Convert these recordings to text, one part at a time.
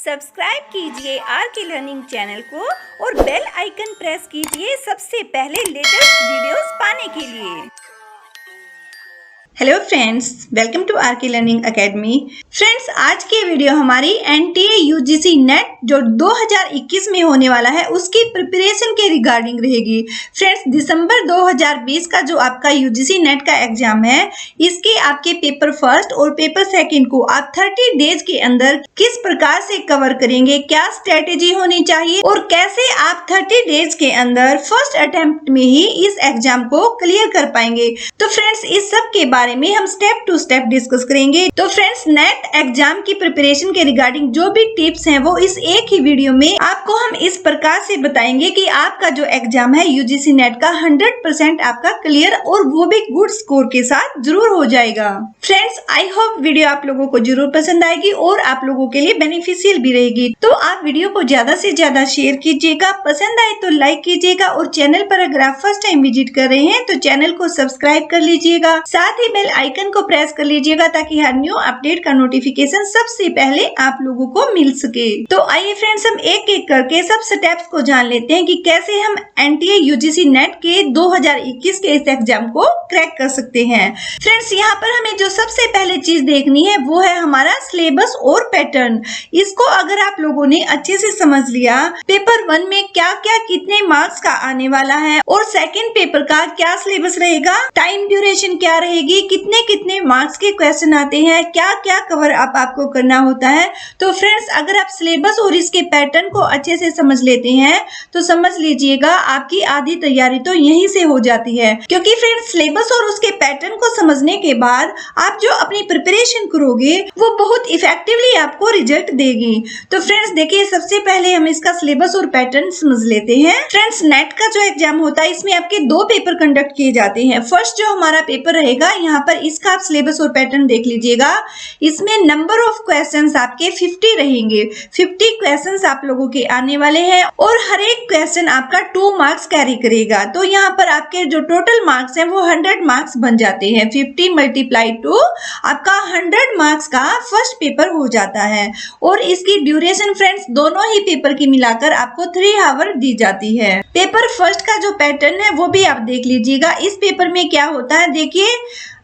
Subscribe कीजिए are K learning channel को और बेल आइकन प्रेस कीजिए सबसे पहले लेटेस्ट वीडियोस पाने के लिए। Hello friends, welcome to R K learning academy. Friends, आज की वीडियो हमारी एनटीए यूजीसी नेट जो 2021 में होने वाला है उसकी प्रिपरेशन के रिगार्डिंग रहेगी। फ्रेंड्स, दिसंबर 2020 का जो आपका यूजीसी नेट का एग्जाम है, इसके आपके पेपर फर्स्ट और पेपर सेकंड को आप 30 डेज के अंदर किस प्रकार से कवर करेंगे, क्या स्ट्रेटेजी होनी चाहिए और कैसे आप 30 डेज के अंदर फर्स्ट अटेम्प्ट में ही इस एग्जाम को क्लियर कर पाएंगे। तो फ्रेंड्स, इस सब के बारे में हम स्टेप टू स्टेप डिस्कस करेंगे। तो फ्रेंड्स, नेट एग्जाम की प्रिपरेशन के रिगार्डिंग जो भी टिप्स हैं वो इस एक ही वीडियो में आपको हम इस प्रकार से बताएंगे कि आपका जो एग्जाम है यूजीसी नेट का 100% आपका क्लियर और वो भी गुड स्कोर के साथ जरूर हो जाएगा। फ्रेंड्स, आई होप वीडियो आप लोगों को जरूर पसंद आएगी और आप लोगों के लिए बेनिफिशियल भी रहेगी। तो आप वीडियो को ज्यादा से ज्यादा शेयर कीजिएगा, पसंद आए तो लाइक कीजिएगा और चैनल पर अगर आप फर्स्ट टाइम विजिट कर रहे हैं तो चैनल को सब्सक्राइब कर लीजिएगा, साथ ही बेल आइकन को प्रेस कर लीजिएगा ताकि हर न्यू अपडेट का नोटिफिकेशन सबसे पहले आप लोगों को मिल सके। तो आइए फ्रेंड्स, हम एक एक करके सब स्टेप्स को जान लेते हैं कि कैसे हम एनटीए यूजीसी नेट के 2021 के इस एग्जाम को क्रैक कर सकते हैं। फ्रेंड्स, यहाँ पर हमें जो सबसे पहले चीज देखनी है वो है हमारा सिलेबस और पैटर्न। इसको अगर आप लोगों ने अच्छे से समझ लिया, पेपर 1 में क्या क्या कितने मार्क्स का आने वाला है और सेकंड पेपर का क्या सिलेबस रहेगा, टाइम ड्यूरेशन क्या रहेगी, कितने कितने मार्क्स के क्वेश्चन आते हैं, क्या क्या कवर अप आपको करना होता है। तो फ्रेंड्स, अगर आप सिलेबस और इसके पैटर्न को अच्छे से समझ लेते हैं तो समझ लीजिएगा आपकी आधी तैयारी तो यहीं से हो जाती है, क्योंकि फ्रेंड्स सिलेबस और उसके पैटर्न को समझने के बाद आप जो अपनी प्रिपरेशन करोगे वो बहुत इफेक्टिवली आपको रिजल्ट देगी। तो फ्रेंड्स देखिए, सबसे पहले हम इसका सिलेबस और पैटर्न समझ लेते हैं। फ्रेंड्स, नेट का जो एग्जाम होता है इसमें आपके 2 पेपर कंडक्ट किए जाते हैं। फर्स्ट जो हमारा पेपर रहेगा, यहाँ पर इसका आप सिलेबस और पैटर्न देख लीजिएगा। इसमें नंबर ऑफ क्वेश्चंस आपके 50 रहेंगे। 50 क्वेश्चंस आप लोगों के आने वाले हैं और हर एक क्वेश्चन आपका 2 मार्क्स कैरी करेगा। तो यहाँ पर आपके जो टोटल मार्क्स हैं वो 100 मार्क्स बन जाते हैं। 50 मल्टीप्लाई टू आपका 100 मार्क्स का फर्स्ट पेपर हो जाता है और इसकी ड्यूरेशन फ्रेंड्स दोनों ही पेपर की मिलाकर आपको 3 आवर दी जाती है। पेपर फर्स्ट का जो पैटर्न है वो भी आप देख लीजिएगा। इस पेपर में क्या होता है, देखिए,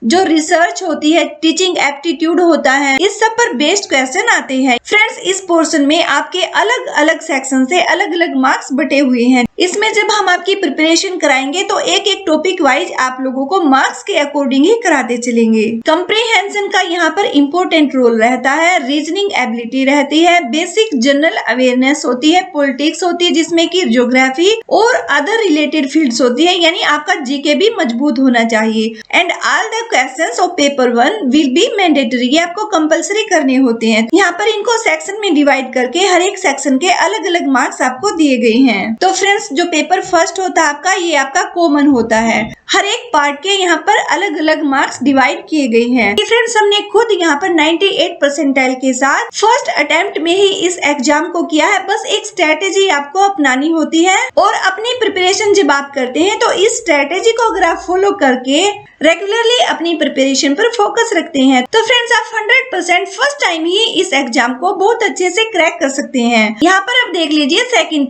जो रिसर्च होती है, टीचिंग एप्टीट्यूड होता है, इस सब पर बेस्ड क्वेश्चन आते हैं। फ्रेंड्स, इस पोर्शन में आपके अलग अलग सेक्शन से अलग अलग मार्क्स बटे हुए हैं। इसमें जब हम आपकी प्रिपरेशन कराएंगे तो एक एक टॉपिक वाइज आप लोगों को मार्क्स के अकॉर्डिंग ही कराते चलेंगे। कंप्रीहेंशन का यहाँ पर इम्पोर्टेंट रोल रहता है, रीजनिंग एबिलिटी रहती है, बेसिक जनरल अवेयरनेस होती है, पॉलिटिक्स होती है जिसमें की ज्योग्राफी और अदर रिलेटेड फील्ड्स होती है, यानी आपका जीके भी मजबूत होना चाहिए। And all the questions of paper 1 will be mandatory, ये आपको कंपलसरी करने होते हैं। यहाँ पर इनको सेक्शन में डिवाइड करके हर एक सेक्शन के अलग अलग मार्क्स आपको दिए गए हैं। तो फ्रेंड्स, जो पेपर फर्स्ट होता है आपका, ये आपका कॉमन होता है। हर एक पार्ट के यहाँ पर अलग अलग मार्क्स डिवाइड किए गए हैं। फ्रेंड्स, हमने खुद यहाँ पर 98 परसेंटाइल के साथ फर्स्ट अटेम्प्ट में ही इस एग्जाम को किया है। बस एक स्ट्रेटेजी आपको अपनानी होती है और अपनी प्रिपरेशन जब आप करते हैं तो इस स्ट्रेटेजी को अगर आप फॉलो करके रेगुलरली अपनी प्रिपरेशन पर फोकस रखते हैं तो फ्रेंड्स आप 100% फर्स्ट टाइम ही इस एग्जाम को बहुत अच्छे से क्रैक कर सकते हैं। यहाँ पर आप देख लीजिए सेकंड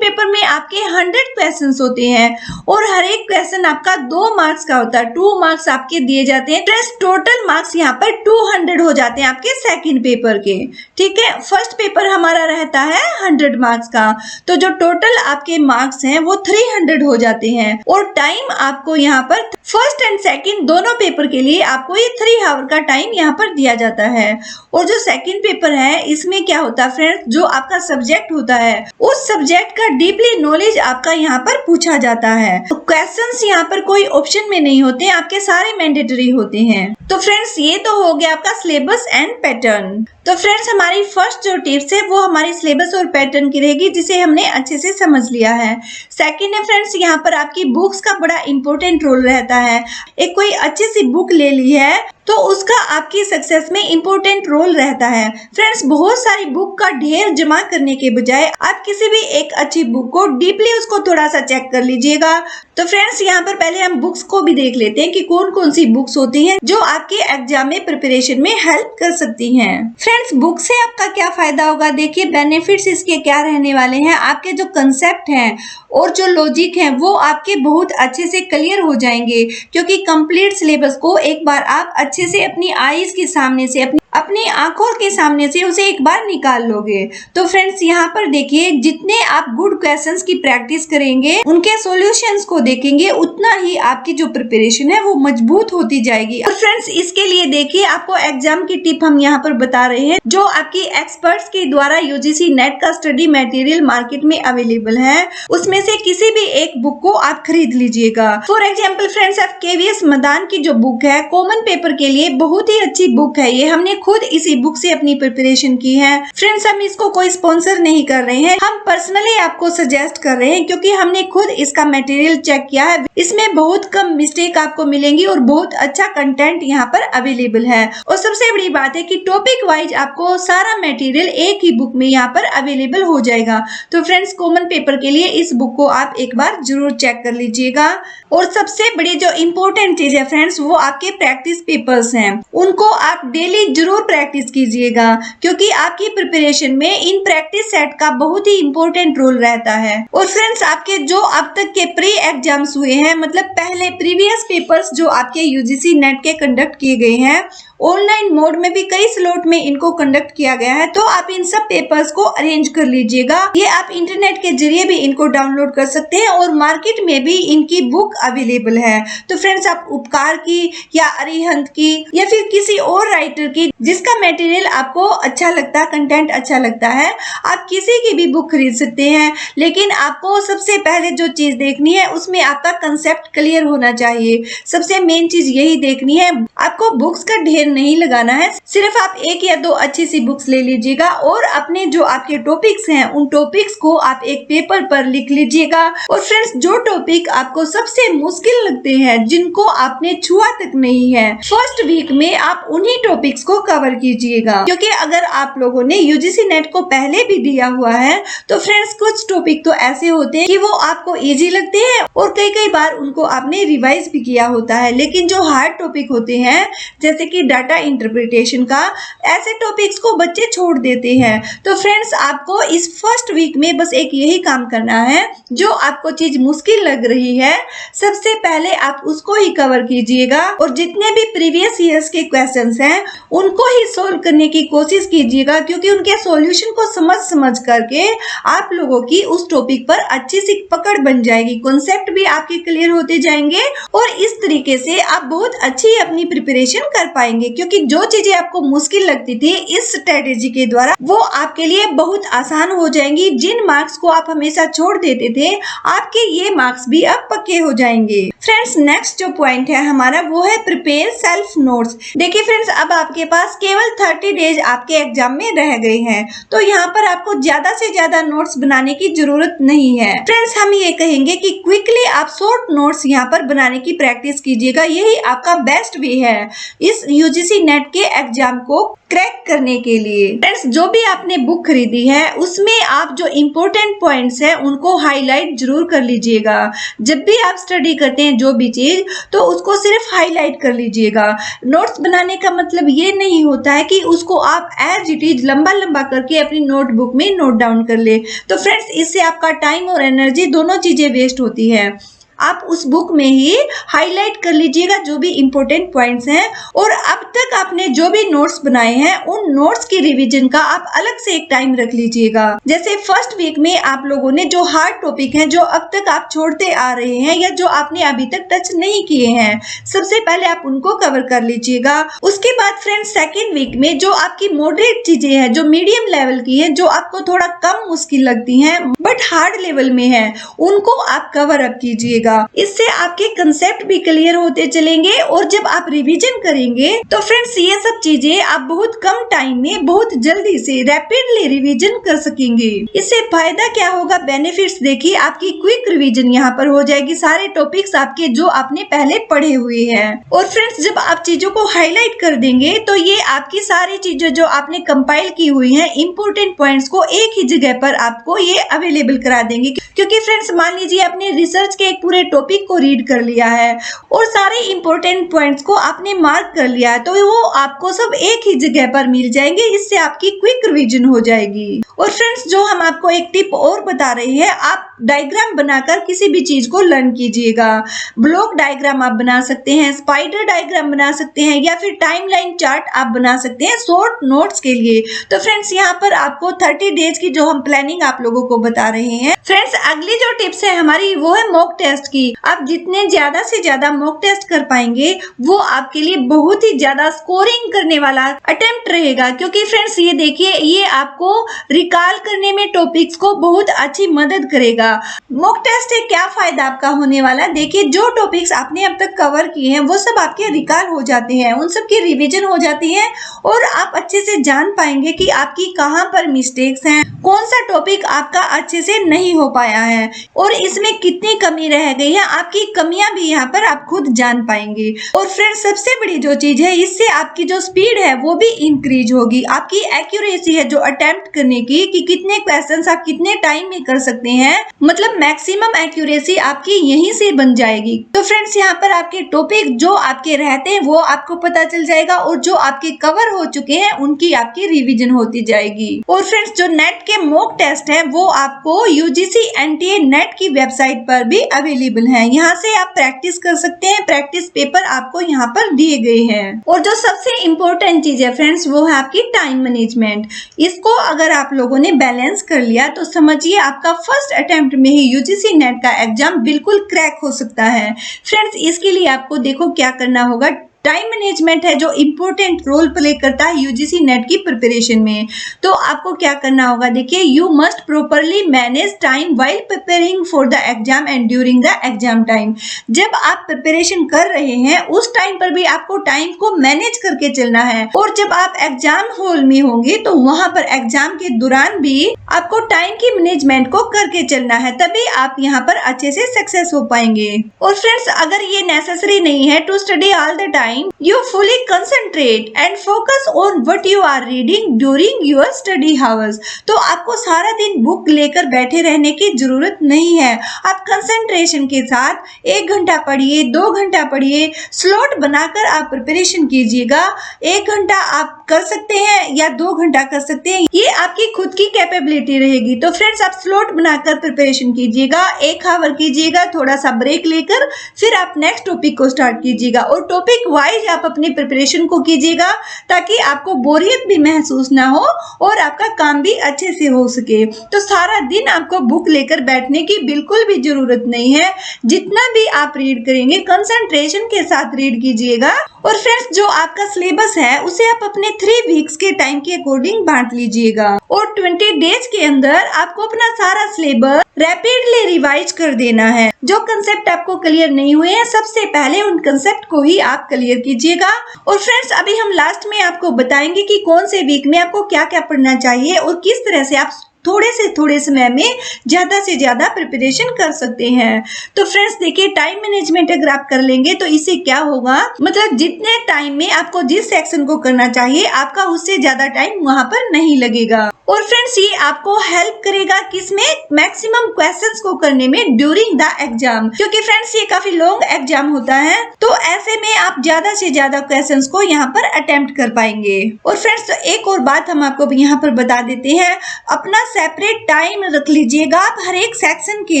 पेपर में आपके 100 क्वेश्चंस होते हैं और हर एक क्वेश्चन आपका 2 मार्क्स का होता है। 2 मार्क्स आपके दिए जाते हैं। फ्रेंड्स, टोटल मार्क्स यहाँ पर 200 हो जाते हैं आपके सेकंड पेपर के। ठीक है, फर्स्ट पेपर हमारा रहता है 100 मार्क्स का, तो जो टोटल आपके मार्क्स हैं वो 300 हो जाते हैं और टाइम आपको यहाँ पर फर्स्ट एंड सेकंड दोनों पेपर के लिए आपको ये 3 आवर का टाइम यहाँ पर दिया जाता है। और जो सेकंड पेपर है इसमें क्या होता है फ्रेंड्स, जो आपका सब्जेक्ट होता है उस सब्जेक्ट का डीपली नॉलेज आपका यहाँ पर पूछा जाता है। तो क्वेश्चंस यहाँ पर कोई ऑप्शन में नहीं होते, आपके सारे मैंडेटरी होते हैं। तो फ्रेंड्स, ये तो हो गया आपका सिलेबस एंड पैटर्न। तो फ्रेंड्स, हमारी फर्स्ट जो टिप्स है वो हमारी सिलेबस और पैटर्न की रहेगी, जिसे हमने अच्छे से समझ लिया है। सेकंड है फ्रेंड्स, यहाँ पर आपकी बुक्स का बड़ा इंपॉर्टेंट रोल रहता है। एक कोई अच्छी सी बुक ले ली है तो उसका आपकी सक्सेस में इम्पोर्टेंट रोल रहता है। फ्रेंड्स, बहुत सारी बुक का ढेर जमा करने के बजाय आप किसी भी एक अच्छी बुक को डीपली उसको थोड़ा सा चेक कर लीजिएगा। तो फ्रेंड्स, यहाँ पर पहले हम बुक्स को भी देख लेते हैं कि कौन कौन सी बुक्स होती हैं जो आपके एग्जाम में प्रिपरेशन में हेल्प कर सकती हैं। फ्रेंड्स बुक से आपका क्या फायदा होगा, देखिए बेनिफिट्स इसके क्या रहने वाले हैं। आपके जो कंसेप्ट हैं और जो लॉजिक हैं वो आपके बहुत अच्छे से क्लियर हो जाएंगे, क्योंकि कंप्लीट सिलेबस को एक बार आप अच्छे से अपनी आईज के सामने से अपनी आंखों के सामने से उसे एक बार निकाल लोगे। तो फ्रेंड्स यहाँ पर देखिए, जितने आप गुड क्वेश्चंस की प्रैक्टिस करेंगे, उनके सॉल्यूशंस को देखेंगे, उतना ही आपकी जो प्रिपरेशन है वो मजबूत होती जाएगी। और फ्रेंड्स इसके लिए देखिए आपको एग्जाम की टिप हम यहाँ पर बता रहे हैं, जो आपकी एक्सपर्ट्स के द्वारा यूजीसी नेट का स्टडी मटेरियल मार्केट में अवेलेबल है, उसमें से किसी भी एक बुक को आप खरीद लीजिएगा। फॉर एग्जाम्पल फ्रेंड्स, आप KVS मदान की जो बुक है कॉमन पेपर के लिए, बहुत ही अच्छी बुक है ये। हमने खुद इसी बुक से अपनी प्रिपरेशन की है। फ्रेंड्स हम इसको कोई स्पॉन्सर नहीं कर रहे हैं, हम पर्सनली आपको सजेस्ट कर रहे हैं, क्योंकि हमने खुद इसका मटेरियल चेक किया है। इसमें बहुत कम मिस्टेक आपको मिलेंगी और बहुत अच्छा कंटेंट यहाँ पर अवेलेबल है। और सबसे बड़ी बात है कि टॉपिक वाइज आपको सारा मटेरियल एक ही बुक में यहाँ पर अवेलेबल हो जाएगा। तो फ्रेंड्स कॉमन पेपर के लिए इस बुक को आप एक बार जरूर चेक कर लीजिएगा। और सबसे बड़ी जो इम्पोर्टेंट चीज है फ्रेंड्स, वो आपके प्रैक्टिस पेपर्स हैं, उनको आप डेली जरूर प्रैक्टिस कीजिएगा, क्योंकि आपकी प्रिपरेशन में इन प्रैक्टिस सेट का बहुत ही इम्पोर्टेंट रोल रहता है। और फ्रेंड्स आपके जो अब तक के प्री एग्जाम्स हुए हैं, मतलब पहले प्रीवियस पेपर्स जो आपके यूजीसी नेट के कंडक्ट किए गए हैं, ऑनलाइन मोड में भी कई स्लॉट में इनको कंडक्ट किया गया है, तो आप इन सब पेपर्स को अरेंज कर लीजिएगा। ये आप इंटरनेट के जरिए भी इनको डाउनलोड कर सकते हैं और मार्केट में भी इनकी बुक अवेलेबल है। तो फ्रेंड्स आप उपकार की या अरिहंत की या फिर किसी और राइटर की, जिसका मटेरियल आपको अच्छा लगता है, कंटेंट अच्छा लगता है, आप किसी की भी बुक खरीद सकते हैं। लेकिन आपको सबसे पहले जो चीज देखनी है, उसमें आपका कंसेप्ट क्लियर होना चाहिए। सबसे मेन चीज यही देखनी है। आपको बुक्स का ढेर नहीं लगाना है, सिर्फ आप एक या दो अच्छी सी बुक्स ले लीजिएगा और अपने जो आपके टॉपिक्स हैं उन टॉपिक्स को आप एक पेपर पर लिख लीजिएगा। और फ्रेंड्स जो टॉपिक आपको सबसे मुश्किल लगते हैं, जिनको आपने छुआ तक नहीं है, फर्स्ट वीक में आप उन्हीं टॉपिक्स को कवर कीजिएगा। क्योंकि अगर आप लोगों ने यूजीसी नेट को पहले भी दिया हुआ है, तो फ्रेंड्स कुछ टॉपिक तो ऐसे होते हैं कि वो आपको इजी लगते हैं और कई बार उनको आपने रिवाइज भी किया होता है। लेकिन जो हार्ड टॉपिक होते हैं, जैसे कि डाटा इंटरप्रिटेशन का, ऐसे टॉपिक्स को बच्चे छोड़ देते हैं। तो फ्रेंड्स आपको इस फर्स्ट वीक में बस एक यही काम करना है, जो आपको चीज मुश्किल लग रही है सबसे पहले आप उसको ही कवर कीजिएगा और जितने भी प्रीवियस ईयर्स के क्वेश्चंस हैं उनको ही सोल्व करने की कोशिश कीजिएगा, क्योंकि उनके सॉल्यूशन को समझ करके आप लोगों की उस टॉपिक पर अच्छी सी पकड़ बन जाएगी, कॉन्सेप्ट भी आपके क्लियर होते जाएंगे और इस तरीके से आप बहुत अच्छी अपनी प्रिपरेशन कर पाएंगे। क्योंकि जो चीजें आपको मुश्किल लगती थी, इस स्ट्रेटेजी के द्वारा वो आपके लिए बहुत आसान हो जाएंगी। जिन मार्क्स को आप हमेशा छोड़ देते थे, आपके ये मार्क्स भी अब पक्के हो जाएंगे। फ्रेंड्स नेक्स्ट जो पॉइंट है हमारा, वो है प्रिपेयर सेल्फ नोट्स। देखिए फ्रेंड्स, अब आपके पास केवल 30 डेज आपके एग्जाम में रह गए हैं, तो यहाँ पर आपको ज्यादा से ज्यादा नोट्स बनाने की जरूरत नहीं है। फ्रेंड्स हम ये कहेंगे कि क्विकली आप शॉर्ट नोट्स यहाँ पर बनाने की प्रैक्टिस कीजिएगा, यही आपका बेस्ट वे है इस यूजीसी नेट के एग्जाम को क्रैक करने के लिए। फ्रेंड्स जो भी आपने बुक खरीदी है, उसमें आप जो इम्पोर्टेंट पॉइंट्स हैं उनको हाईलाइट जरूर कर लीजिएगा। जब भी आप स्टडी करते हैं जो भी चीज, तो उसको सिर्फ हाईलाइट कर लीजिएगा। नोट्स बनाने का मतलब ये नहीं होता है कि उसको आप एज इट इज लंबा करके अपनी नोटबुक में नोट डाउन कर ले। तो फ्रेंड्स इससे आपका टाइम और एनर्जी दोनों चीजें वेस्ट होती है। आप उस बुक में ही हाईलाइट कर लीजिएगा जो भी इम्पोर्टेंट पॉइंट्स हैं, और अब तक आपने जो भी नोट्स बनाए हैं उन नोट्स की रिवीजन का आप अलग से एक टाइम रख लीजिएगा। जैसे फर्स्ट वीक में आप लोगों ने जो हार्ड टॉपिक हैं, जो अब तक आप छोड़ते आ रहे हैं या जो आपने अभी तक टच नहीं किए हैं, सबसे पहले आप उनको कवर कर लीजिएगा। उसके बाद फ्रेंड्स सेकेंड वीक में जो आपकी मॉडरेट चीजें हैं, जो मीडियम लेवल की हैं, जो आपको थोड़ा कम मुश्किल लगती हैं बट हार्ड लेवल में है, उनको आप कवर अप कीजिएगा। इससे आपके कंसेप्ट भी क्लियर होते चलेंगे और जब आप रिवीजन करेंगे तो फ्रेंड्स ये सब चीजें आप बहुत कम टाइम में बहुत जल्दी से रैपिडली रिवीजन कर सकेंगे। इससे फायदा क्या होगा, बेनिफिट्स देखिए, आपकी क्विक रिवीजन यहाँ पर हो जाएगी, सारे टॉपिक्स आपके जो आपने पहले पढ़े हुए हैं। और फ्रेंड्स जब आप चीजों को हाईलाइट कर देंगे तो ये आपकी सारी चीजें जो आपने कंपाइल की हुई है, इंपोर्टेंट पॉइंट्स को एक ही जगह पर आपको ये अवेलेबल करा देंगे। क्योंकि फ्रेंड्स मान लीजिए आपने रिसर्च के एक पूरे टॉपिक को रीड कर लिया है और सारे इंपॉर्टेंट पॉइंट्स को आपने मार्क कर लिया है, तो वो आपको सब एक ही जगह पर मिल जाएंगे। इससे आपकी क्विक रिवीजन हो जाएगी। और फ्रेंड्स, जो हम आपको एक टिप और बता रहे हैं, आप डायग्राम बनाकर किसी भी चीज को लर्न कीजिएगा। ब्लॉक डायग्राम आप बना सकते हैं, स्पाइडर डायग्राम बना सकते हैं, या फिर टाइमलाइन चार्ट आप बना सकते हैं शॉर्ट नोट्स के लिए। तो फ्रेंड्स, यहाँ पर आपको 30 डेज की जो हम प्लानिंग आप लोगों को बता रहे हैं। फ्रेंड्स, अगली जो टिप्स है हमारी वो है मॉक टेस्ट की। आप जितने ज्यादा से ज्यादा मॉक टेस्ट कर पाएंगे वो आपके लिए बहुत ही ज्यादा स्कोरिंग करने वाला अटेम्प्ट रहेगा, क्योंकि फ्रेंड्स ये देखिए, ये आपको रिकॉल करने में टॉपिक्स को बहुत अच्छी मदद करेगा। मॉक टेस्ट से क्या फायदा आपका होने वाला, देखिए जो टॉपिक्स आपने अब तक कवर किए हैं वो सब आपके रिकॉल हो जाते हैं, उन सब की रिवीजन हो जाती है और आप अच्छे से जान पाएंगे कि आपकी कहाँ पर मिस्टेक्स हैं, कौन सा टॉपिक आपका अच्छे से नहीं हो पाया है और इसमें कितनी कमी रह गई है। आपकी कमियां भी यहाँ पर आप खुद जान पाएंगे। और फ्रेंड्स, सबसे बड़ी जो चीज है, इससे आपकी जो स्पीड है वो भी इंक्रीज होगी। आपकी एक्यूरेसी है जो अटेम्प्ट करने की, कि कितने क्वेश्चंस आप कितने टाइम में कर सकते हैं, मतलब मैक्सिमम एक्यूरेसी आपकी यहीं से बन जाएगी। तो फ्रेंड्स, यहाँ पर आपके टॉपिक जो आपके रहते हैं वो आपको पता चल जाएगा और जो आपके कवर हो चुके हैं उनकी आपकी रिवीजन होती जाएगी। और फ्रेंड्स, जो नेट के मॉक टेस्ट है वो आपको यूजीसी एनटीए नेट की वेबसाइट पर भी अवेलेबल है। यहाँ से आप प्रैक्टिस कर सकते हैं, प्रैक्टिस पेपर आपको यहाँ पर दिए गए हैं। और जो सबसे इम्पोर्टेंट चीज है फ्रेंड्स, वो है आपकी टाइम मैनेजमेंट। इसको अगर आप लोगों ने बैलेंस कर लिया तो समझिए आपका फर्स्ट अटेम्प्ट में ही यूजीसी नेट का एग्जाम बिल्कुल क्रैक हो सकता है। फ्रेंड्स, इसके लिए आपको देखो क्या करना होगा। टाइम मैनेजमेंट है जो इम्पोर्टेंट रोल प्ले करता है यूजीसी नेट की प्रिपरेशन में। तो आपको क्या करना होगा, देखिए, you must properly manage time while preparing for the exam and during the exam time. जब आप प्रिपरेशन कर रहे हैं उस टाइम पर भी आपको टाइम को मैनेज करके चलना है, और जब आप एग्जाम हॉल में होंगे तो वहां पर एग्जाम के दौरान भी आपको टाइम की मैनेजमेंट को करके चलना है, तभी आप यहाँ पर अच्छे से सक्सेस हो पाएंगे। और फ्रेंड्स, अगर ये नेसेसरी नहीं है to study all the time, you fully concentrate and focus on what you are reading during your study hours। तो आपको सारा दिन बुक लेकर बैठे रहने की जरूरत नहीं है। आप कंसंट्रेशन के साथ 1 घंटा पढ़िए, 2 घंटा पढ़िए, स्लॉट बनाकर आप प्रिपरेशन कीजिएगा। 1 घंटा आप कर सकते हैं या 2 घंटा कर सकते हैं, ये आपकी खुद की कैपेबिलिटी रहेगी। तो फ्रेंड्स, आप स्लॉट बनाकर प्रिपरेशन कीजिएगा, 1 आवर कीजिएगा, थोड़ा सा ब्रेक लेकर फिर आप नेक्स्ट टॉपिक को स्टार्ट कीजिएगा और टॉपिक वाइज आप अपनी प्रिपरेशन को कीजिएगा, ताकि आपको बोरियत भी महसूस ना हो और आपका काम भी अच्छे से हो सके। तो सारा दिन आपको बुक लेकर बैठने की बिल्कुल भी जरूरत नहीं है। जितना भी आप रीड करेंगे कंसंट्रेशन के साथ रीड कीजिएगा। और फ्रेंड्स, जो आपका सिलेबस है उसे आप अपने 3 वीक्स के टाइम के अकॉर्डिंग बांट लीजिएगा और 20 डेज के अंदर आपको अपना सारा सिलेबस रैपिडली रिवाइज कर देना है। जो कंसेप्ट आपको क्लियर नहीं हुए हैं, सबसे पहले उन कंसेप्ट को ही आप क्लियर कीजिएगा। और फ्रेंड्स, अभी हम लास्ट में आपको बताएंगे कि कौन से वीक में आपको क्या क्या पढ़ना चाहिए और किस तरह से आप थोड़े समय में ज्यादा से ज्यादा प्रिपरेशन कर सकते हैं। तो फ्रेंड्स, देखिए, टाइम मैनेजमेंट अगर आप कर लेंगे तो इससे क्या होगा, मतलब जितने टाइम में आपको जिस सेक्शन को करना चाहिए आपका उससे ज्यादा टाइम वहां पर नहीं लगेगा। और फ्रेंड्स, ये आपको हेल्प करेगा किसमें, मैक्सिमम क्वेश्चंस को करने में ड्यूरिंग द एग्जाम, क्योंकि फ्रेंड्स ये काफी लॉन्ग एग्जाम होता है, तो ऐसे में आप ज्यादा से ज्यादा क्वेश्चंस को यहाँ पर अटेम्प्ट कर पाएंगे। और फ्रेंड्स, एक और बात हम आपको यहाँ पर बता देते हैं, अपना सेपरेट टाइम रख लीजिएगा आप हर एक सेक्शन के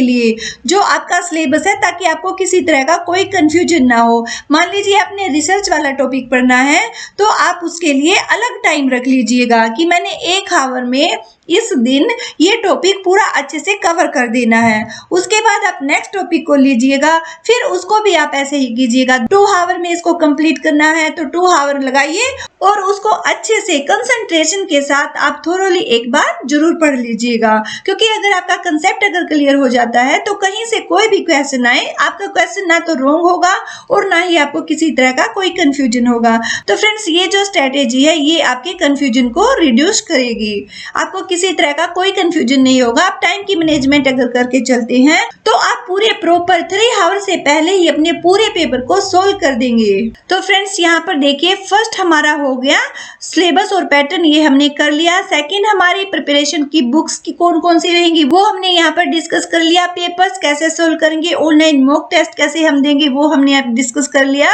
लिए जो आपका सिलेबस है, ताकि आपको किसी तरह का कोई कंफ्यूजन ना हो। मान लीजिए आपने रिसर्च वाला टॉपिक पढ़ना है तो आप उसके लिए अलग टाइम रख लीजिएगा कि मैंने 1 आवर में इस दिन ये टॉपिक पूरा अच्छे से कवर कर देना है। उसके बाद आप नेक्स्ट टॉपिक को लीजिएगा, फिर उसको भी आप ऐसे ही कीजिएगा। 2 आवर में इसको कंप्लीट करना है तो 2 आवर लगाइए और उसको अच्छे से कंसंट्रेशन के साथ आप थोरोली एक बार जरूर पढ़ लीजिएगा, क्योंकि अगर आपका कंसेप्ट अगर क्लियर हो जाता है तो कहीं से कोई भी क्वेश्चन आए, आपका क्वेश्चन ना तो रॉन्ग होगा और ना ही आपको किसी तरह का कोई कंफ्यूजन होगा। तो फ्रेंड्स, ये जो स्ट्रेटेजी है ये आपके कंफ्यूजन को रिड्यूस करेगी, आपको किसी तरह का कोई कंफ्यूजन नहीं होगा। आप टाइम की मैनेजमेंट अगर करके चलते हैं तो आप पूरे प्रॉपर 3 आवर से पहले ही अपने पूरे पेपर को सोल्व कर देंगे। तो फ्रेंड्स, यहाँ पर देखिए, फर्स्ट हमारा हो गया सिलेबस और पैटर्न, ये हमने कर लिया। सेकंड, हमारी प्रिपरेशन की बुक्स की कौन कौन सी रहेंगी वो हमने यहाँ पर डिस्कस कर लिया। पेपर्स कैसे सोल्व करेंगे, ऑनलाइन मॉक टेस्ट कैसे हम देंगे वो हमने यहाँ डिस्कस कर लिया।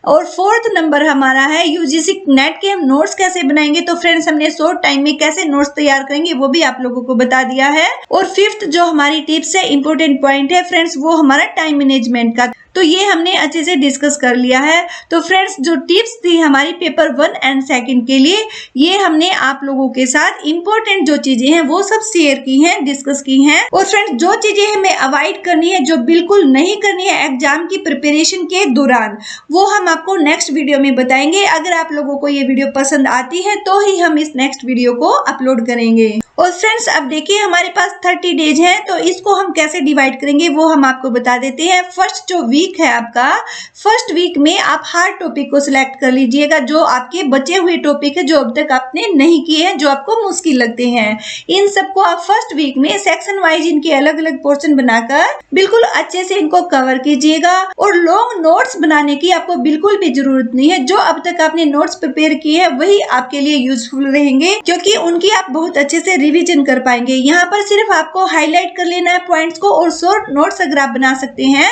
और 4th नंबर हमारा है यूजीसी नेट के हम नोट्स कैसे बनाएंगे। तो फ्रेंड्स हमने शॉर्ट टाइम में कैसे नोट्स तैयार करेंगे वो भी आप लोगों को बता दिया है। और 5th जो हमारी टिप्स है, इंपॉर्टेंट पॉइंट है फ्रेंड्स, वो हमारा टाइम मैनेजमेंट का, तो ये हमने अच्छे से डिस्कस कर लिया है। तो फ्रेंड्स जो टिप्स थी हमारी पेपर 1 एंड 2 के लिए, ये हमने आप लोगों के साथ इंपॉर्टेंट जो चीजें हैं वो सब शेयर की हैं, डिस्कस की हैं। और फ्रेंड्स जो चीजें हमें अवॉइड करनी है, जो बिल्कुल नहीं करनी है एग्जाम की प्रिपरेशन के दौरान, वो हम आपको नेक्स्ट वीडियो में बताएंगे। अगर आप लोगों को ये वीडियो पसंद आती है तो ही हम इस नेक्स्ट वीडियो को अपलोड करेंगे। और फ्रेंड्स अब देखिए हमारे पास 30 डेज हैं, तो इसको हम कैसे डिवाइड करेंगे वो हम आपको बता देते हैं। फर्स्ट जो वीक है आपका, फर्स्ट वीक में आप हार्ड टॉपिक को सिलेक्ट कर लीजिएगा, जो आपके बचे हुए टॉपिक है जो अब तक आपने नहीं किए हैं, जो आपको मुश्किल लगते हैं। इन सबको आप फर्स्ट वीक में सेक्शन वाइज इनके अलग अलग पोर्शन बनाकर बिल्कुल अच्छे से इनको कवर कीजिएगा। और लॉन्ग नोट्स बनाने की आपको बिल्कुल भी जरूरत नहीं है। जो अब तक आपने नोट्स प्रिपेयर किए हैं वही आपके लिए यूजफुल रहेंगे, क्योंकि उनकी आप बहुत अच्छे से रिवीजन कर पाएंगे। यहाँ पर सिर्फ आपको हाईलाइट कर लेना है पॉइंट्स को, और शॉर्ट नोट्स अगर आप बना सकते हैं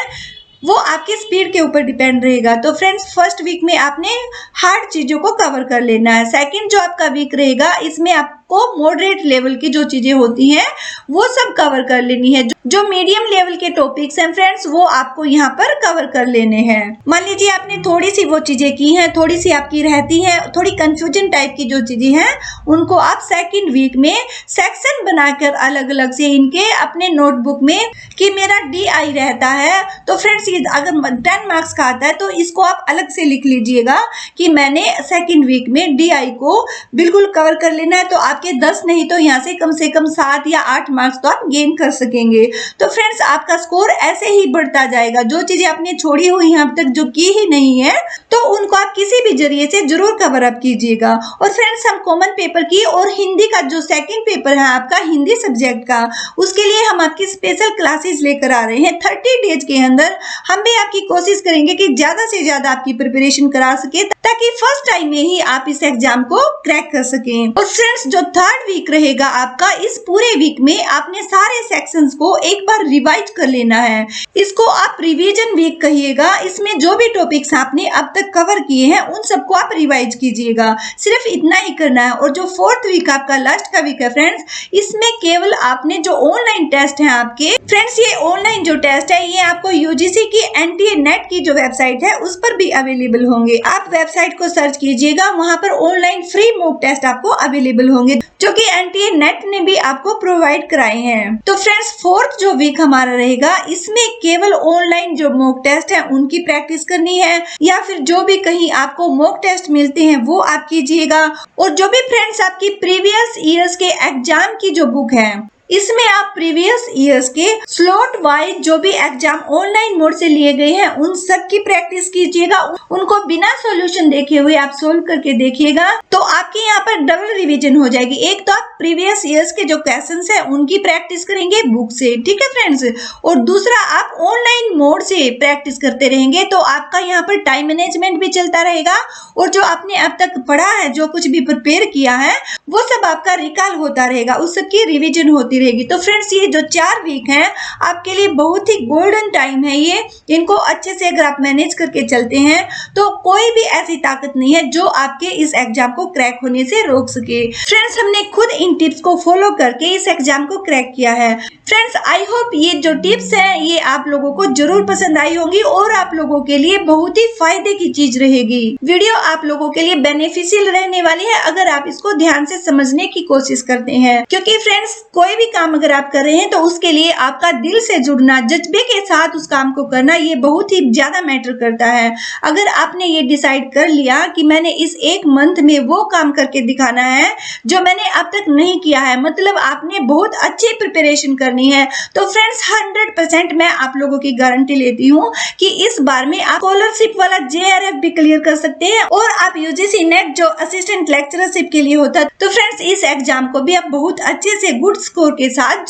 वो आपकी स्पीड के ऊपर डिपेंड रहेगा। तो फ्रेंड्स फर्स्ट वीक में आपने हार्ड चीजों को कवर कर लेना है। सेकंड जो आपका वीक रहेगा, इसमें आपको मॉडरेट लेवल की जो चीजें होती हैं वो सब कवर कर लेनी है। जो मीडियम लेवल के टॉपिक्स हैं फ्रेंड्स वो आपको यहाँ पर कवर कर लेने हैं। मान लीजिए आपने थोड़ी सी वो चीजें की हैं, थोड़ी सी आपकी रहती हैं, थोड़ी कंफ्यूजन टाइप की जो चीजें हैं उनको आप सेकंड वीक में सेक्शन बनाकर अलग अलग से इनके अपने नोटबुक में, कि मेरा DI रहता है तो फ्रेंड्स अगर 10 मार्क्स का आता है तो इसको आप अलग से लिख लीजिएगा कि मैंने सेकंड वीक में DI को बिल्कुल कवर कर लेना है। तो आपके 10 नहीं तो यहाँ से कम 7 या 8 मार्क्स तो आप गेन कर सकेंगे। तो फ्रेंड्स आपका स्कोर ऐसे ही बढ़ता जाएगा। जो चीजें आपने छोड़ी हुई हैं अब तक, जो की ही नहीं है, तो उनको आप किसी भी जरिए से जरूर कवर अप कीजिएगा। और फ्रेंड्स हम कॉमन पेपर की और हिंदी का जो सेकंड पेपर है आपका हिंदी सब्जेक्ट का, उसके लिए हम आपकी स्पेशल क्लासेस लेकर आ रहे हैं। 30 डेज के अंदर हम भी आपकी कोशिश करेंगे कि ज्यादा से ज्यादा आपकी प्रिपरेशन करा सके, ताकि फर्स्ट टाइम में ही आप इस एग्जाम को क्रैक कर सकें। और फ्रेंड्स जो थर्ड वीक रहेगा आपका, इस पूरे वीक में आपने सारे सेक्शंस को एक बार रिवाइज कर लेना है। इसको आप रिवीजन वीक कहिएगा। इसमें जो भी टॉपिक्स आपने अब तक कवर किए हैं उन सबको आप रिवाइज कीजिएगा, सिर्फ इतना ही करना है। और जो फोर्थ वीक आपका लास्ट का वीक है फ्रेंड्स, इसमें केवल आपने जो ऑनलाइन टेस्ट है आपके, फ्रेंड्स ये ऑनलाइन जो टेस्ट है ये आपको यूजीसी की NTA नेट की जो वेबसाइट है उस पर भी अवेलेबल होंगे। आप वेबसाइट को सर्च कीजिएगा, वहां पर ऑनलाइन फ्री मॉक टेस्ट आपको अवेलेबल होंगे, जो कि NTA नेट ने भी आपको प्रोवाइड कराए हैं। तो फ्रेंड्स फोर्थ जो वीक हमारा रहेगा, इसमें केवल ऑनलाइन जो मॉक टेस्ट है उनकी प्रैक्टिस करनी है, या फिर जो भी कहीं आपको मॉक टेस्ट मिलते हैं वो आप कीजिएगा। और जो भी फ्रेंड्स आपकी प्रीवियस ईयर्स के एग्जाम की जो बुक है, इसमें आप प्रीवियस ईयर्स के स्लॉट वाइज जो भी एग्जाम ऑनलाइन मोड से लिए गए हैं उन सब की प्रैक्टिस कीजिएगा। उनको बिना सॉल्यूशन देखे हुए आप सोल्व करके देखिएगा, तो आपके यहाँ पर डबल रिवीजन हो जाएगी। एक तो आप प्रीवियस ईयर्स के जो क्वेश्चंस हैं उनकी प्रैक्टिस करेंगे बुक से, ठीक है फ्रेंड्स, और दूसरा आप ऑनलाइन मोड से प्रैक्टिस करते रहेंगे, तो आपका यहाँ पर टाइम मैनेजमेंट भी चलता रहेगा, और जो आपने अब तक पढ़ा है, जो कुछ भी प्रिपेयर किया है, वो सब आपका रिकॉल होता रहेगा, उस सब की रिविजन होती रहेगी। तो फ्रेंड्स ये जो 4 वीक हैं आपके लिए बहुत ही गोल्डन टाइम है। ये इनको अच्छे से अगर आप मैनेज करके चलते हैं तो कोई भी ऐसी ताकत नहीं है जो आपके इस एग्जाम को क्रैक होने से रोक सके। फ्रेंड्स हमने खुद इन टिप्स को फॉलो करके इस एग्जाम को क्रैक किया है। फ्रेंड्स आई होप ये जो टिप्स हैं ये आप लोगों को जरूर पसंद आई होंगी और आप लोगों के लिए बहुत ही फायदे की चीज रहेगी। वीडियो आप लोगों के लिए बेनिफिशियल रहने वाली है अगर आप इसको ध्यान से समझने की कोशिश करते हैं, क्योंकि फ्रेंड्स कोई भी काम अगर आप कर रहे हैं तो उसके लिए आपका दिल से जुड़ना, जज्बे के साथ उस काम को करना, ये बहुत ही ज्यादा मैटर करता है। अगर आपने ये डिसाइड कर लिया कि मैंने इस 1 मंथ में वो काम करके दिखाना है जो मैंने अब तक नहीं किया है, मतलब आपने बहुत अच्छी प्रिपरेशन करनी है, तो फ्रेंड्स 100% मैं आप लोगों की गारंटी लेती हूँ कि इस बार में आप स्कॉलरशिप वाला JRF भी क्लियर कर सकते हैं और आप UGC नेट जो असिस्टेंट लेक्चरशिप के लिए होता है, तो फ्रेंड्स इस एग्जाम को भी आप बहुत अच्छे से गुड स्कोर के साथ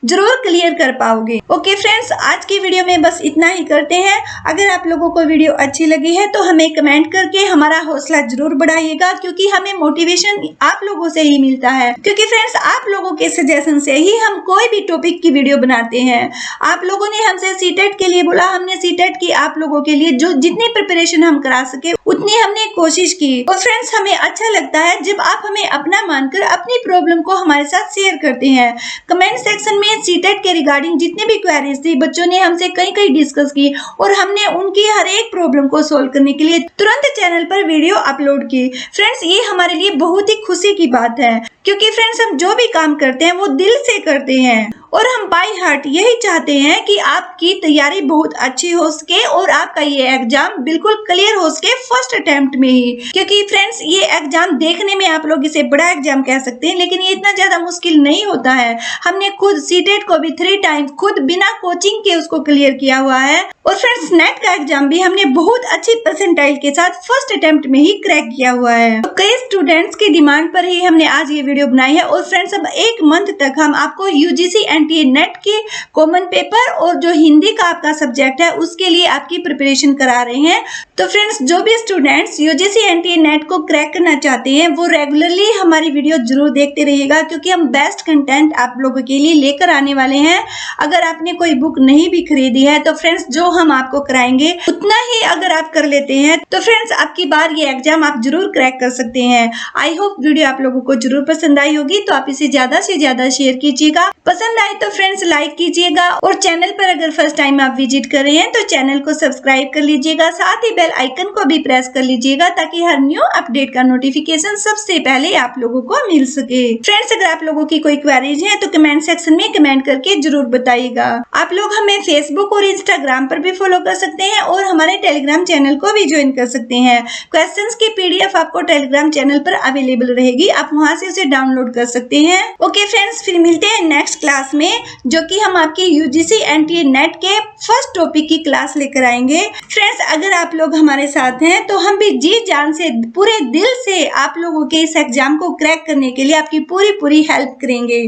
जरूर क्लियर कर पाओगे। ओके फ्रेंड्स, आज की वीडियो में बस इतना ही करते हैं। अगर आप लोगों को वीडियो अच्छी लगी है तो हमें कमेंट करके हमारा हौसला जरूर बढ़ाइएगा, क्योंकि हमें मोटिवेशन आप लोगों से ही मिलता है। क्योंकि फ्रेंड्स, आप लोगों के सजेशन से ही हम कोई भी टॉपिक की वीडियो बनाते हैं। आप लोगों ने हमसे सीटेट के लिए बोला, हमने सीटेट की आप लोगों के लिए जो जितनी प्रिपरेशन हम करा सके उतनी हमने कोशिश की। और फ्रेंड्स, हमें अच्छा लगता है जब आप हमें अपना मानकर अपनी प्रॉब्लम को हमारे साथ शेयर करते हैं। कमेंट सेक्शन में सीटेट के रिगार्डिंग जितने भी क्वेरीज थी, बच्चों ने हमसे कई डिस्कस की और हमने उनकी हर एक प्रॉब्लम को सोल्व करने के लिए तुरंत चैनल पर वीडियो अपलोड की। फ्रेंड्स, ये हमारे लिए बहुत ही खुशी की बात है, क्योंकि फ्रेंड्स, हम जो भी काम करते हैं वो दिल से करते हैं और हम बाय हार्ट यही चाहते हैं कि आपकी तैयारी बहुत अच्छी हो सके और आपका ये एग्जाम बिल्कुल क्लियर हो सके फर्स्ट अटेम्प्ट में ही। क्योंकि फ्रेंड्स, ये एग्जाम देखने में आप लोग इसे बड़ा एग्जाम कह सकते हैं, लेकिन ये इतना ज्यादा मुश्किल नहीं होता है। हमने खुद सीटेट को भी 3 टाइम्स खुद बिना कोचिंग के उसको क्लियर किया हुआ है। और फ्रेंड्स, नेट का एग्जाम भी हमने बहुत अच्छी परसेंटाइल के साथ फर्स्ट अटेम्प्ट में ही क्रैक किया हुआ है। तो कई स्टूडेंट्स की डिमांड पर ही हमने आज ये वीडियो बनाई है। और फ्रेंड्स, अब 1 मंथ तक हम आपको यूजीसी एनटीए नेट के कॉमन पेपर और जो हिंदी का आपका सब्जेक्ट है उसके लिए आपकी प्रिपरेशन करा रहे हैं। तो फ्रेंड्स, जो भी स्टूडेंट्स यूजीसी एनटीए नेट को क्रैक करना चाहते हैं वो रेगुलरली हमारी वीडियो जरूर देखते रहिएगा, क्योंकि हम बेस्ट कंटेंट आप लोगों के लिए लेकर आने वाले हैं। अगर आपने कोई बुक नहीं भी खरीदी है तो फ्रेंड्स, जो हम आपको कराएंगे उतना ही अगर आप कर लेते हैं तो फ्रेंड्स, आपकी बार ये एग्जाम आप जरूर क्रैक कर सकते हैं। आई होप वीडियो आप लोगों को जरूर पसंद आई होगी, तो आप इसे ज्यादा से ज्यादा शेयर कीजिएगा। पसंद आए तो फ्रेंड्स लाइक कीजिएगा और चैनल पर अगर फर्स्ट टाइम आप विजिट कर रहे हैं तो चैनल को सब्सक्राइब कर लीजिएगा। साथ ही बेल आइकन को भी प्रेस कर लीजिएगा ताकि हर न्यू अपडेट का नोटिफिकेशन सबसे पहले आप लोगों को मिल सके। फ्रेंड्स, अगर आप लोगों की कोई क्वेरीज है तो कमेंट सेक्शन में कमेंट करके जरूर बताइएगा। आप लोग हमें फेसबुक और इंस्टाग्राम पर भी फॉलो कर सकते हैं और हमारे टेलीग्राम चैनल को भी ज्वाइन कर सकते हैं। क्वेश्चंस की पीडीएफ आपको टेलीग्राम चैनल पर अवेलेबल रहेगी, आप वहां से उसे डाउनलोड कर सकते हैं। ओके फ्रेंड्स, फिर मिलते हैं नेक्स्ट क्लास में, जो कि हम आपके यूजीसी एनटीए नेट के फर्स्ट टॉपिक की क्लास लेकर आएंगे। फ्रेंड्स, अगर आप लोग हमारे साथ हैं तो हम भी जी जान से पूरे दिल से आप लोगों के इस एग्जाम को क्रैक करने के लिए आपकी पूरी हेल्प करेंगे।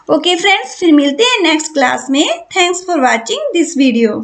ओके फ्रेंड्स, फिर मिलते हैं नेक्स्ट क्लास में। Thanks for watching this video.